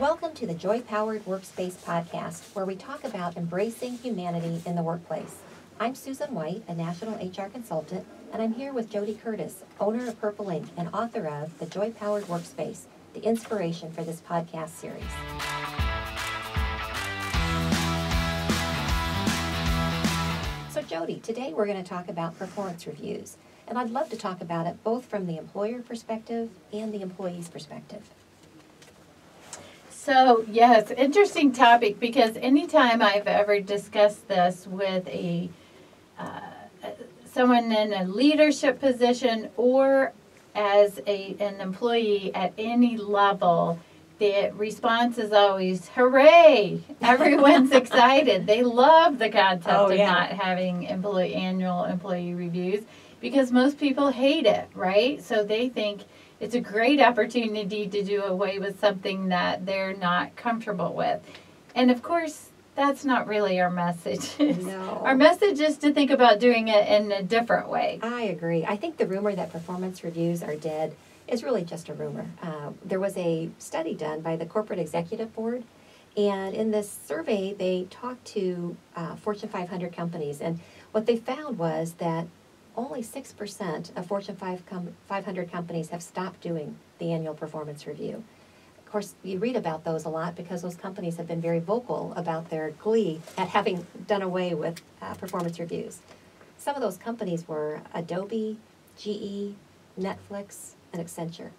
Welcome to the JoyPowered Workspace Podcast, where we talk about embracing humanity in the workplace. I'm Susan White, a national HR consultant, and I'm here with Jody Curtis, owner of Purple Ink and author of the JoyPowered Workspace, the inspiration for this podcast series. So Jody, today we're going to talk about performance reviews, and I'd love to talk about it both from the employer perspective and the employee's perspective. So, yes, interesting topic, because anytime I've ever discussed this with someone in a leadership position or as an employee at any level, the response is always, hooray! Everyone's excited. They love the concept of not having annual employee reviews, because most people hate it, right? So they think it's a great opportunity to do away with something that they're not comfortable with. And of course, that's not really our message. No. Our message is to think about doing it in a different way. I agree. I think the rumor that performance reviews are dead is really just a rumor. There was a study done by the Corporate Executive Board, and in this survey, they talked to Fortune 500 companies, and what they found was that only 6% of Fortune 500 companies have stopped doing the annual performance review. Of course, you read about those a lot because those companies have been very vocal about their glee at having done away with performance reviews. Some of those companies were Adobe, GE, Netflix, and Accenture.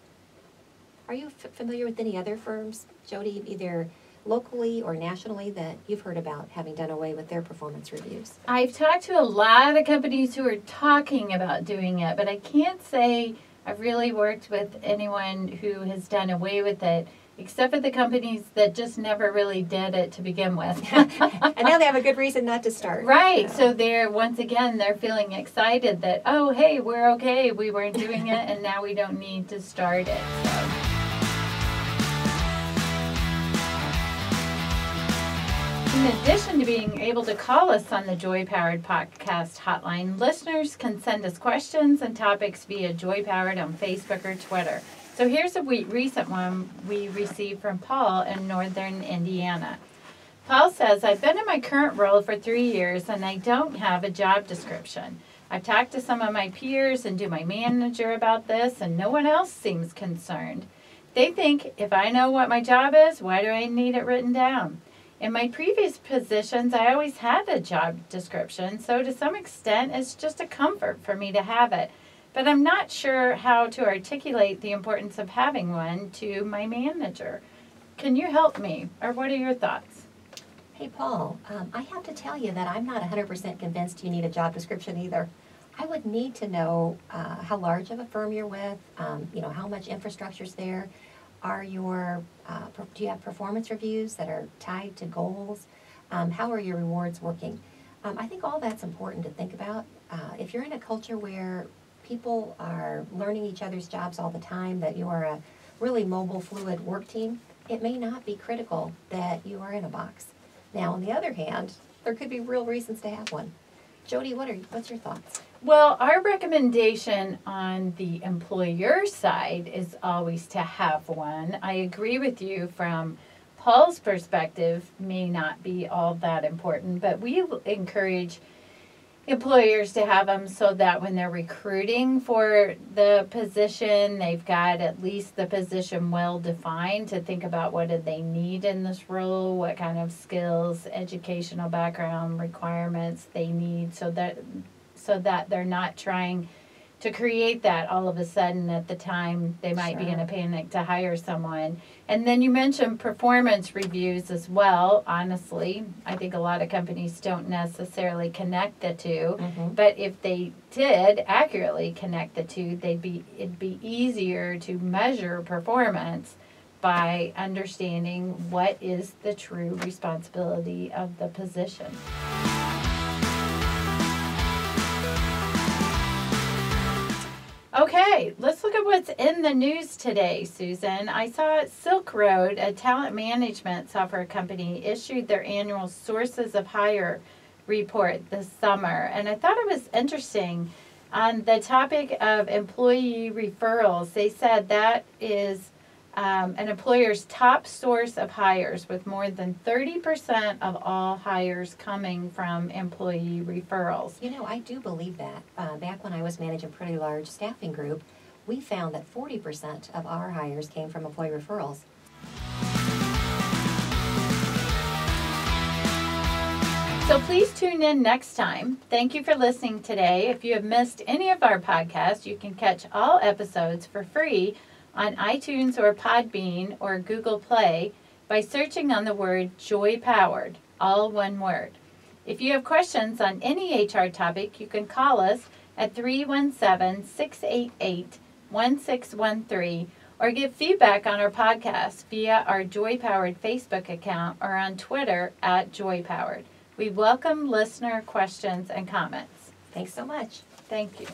Are you familiar with any other firms, Jody, either locally or nationally, that you've heard about having done away with their performance reviews? I've talked to a lot of companies who are talking about doing it, but I can't say I've really worked with anyone who has done away with it, except for the companies that just never really did it to begin with. And now they have a good reason not to start. Right. So they're feeling excited that, oh, hey, we're okay. We weren't doing it, and now we don't need to start it. So. In addition to being able to call us on the JoyPowered Podcast hotline, listeners can send us questions and topics via JoyPowered on Facebook or Twitter. So here's a recent one we received from Paul in Northern Indiana. Paul says, I've been in my current role for 3 years and I don't have a job description. I've talked to some of my peers and to my manager about this, and no one else seems concerned. They think, if I know what my job is, why do I need it written down? In my previous positions, I always had a job description, so to some extent, it's just a comfort for me to have it. But I'm not sure how to articulate the importance of having one to my manager. Can you help me, or what are your thoughts? Hey, Paul, I have to tell you that I'm not 100% convinced you need a job description either. I would need to know how large of a firm you're with, how much infrastructure's there. Do you have performance reviews that are tied to goals? How are your rewards working? I think all that's important to think about. If you're in a culture where people are learning each other's jobs all the time, that you are a really mobile, fluid work team, it may not be critical that you are in a box. Now, on the other hand, there could be real reasons to have one. Jody, what's your thoughts? Well, our recommendation on the employer side is always to have one. I agree with you from Paul's perspective, may not be all that important, but we encourage employers to have them so that when they're recruiting for the position, they've got at least the position well defined, to think about what do they need in this role, what kind of skills, educational background requirements they need, so that they're not trying to create that all of a sudden at the time they might be in a panic to hire someone. And then you mentioned performance reviews as well. Honestly, I think a lot of companies don't necessarily connect the two, but if they did accurately connect the two, it'd be easier to measure performance by understanding what is the true responsibility of the position. Okay, let's look at what's in the news today, Susan. I saw Silk Road, a talent management software company, issued their annual Sources of Hire report this summer. And I thought it was interesting. On the topic of employee referrals, they said that is an employer's top source of hires, with more than 30% of all hires coming from employee referrals. You know, I do believe that. Back when I was managing a pretty large staffing group, we found that 40% of our hires came from employee referrals. So please tune in next time. Thank you for listening today. If you have missed any of our podcasts, you can catch all episodes for free on iTunes or Podbean or Google Play by searching on the word JoyPowered, all one word. If you have questions on any HR topic, you can call us at 317-688-1613 or give feedback on our podcast via our JoyPowered Facebook account or on Twitter at JoyPowered. We welcome listener questions and comments. Thanks so much. Thank you.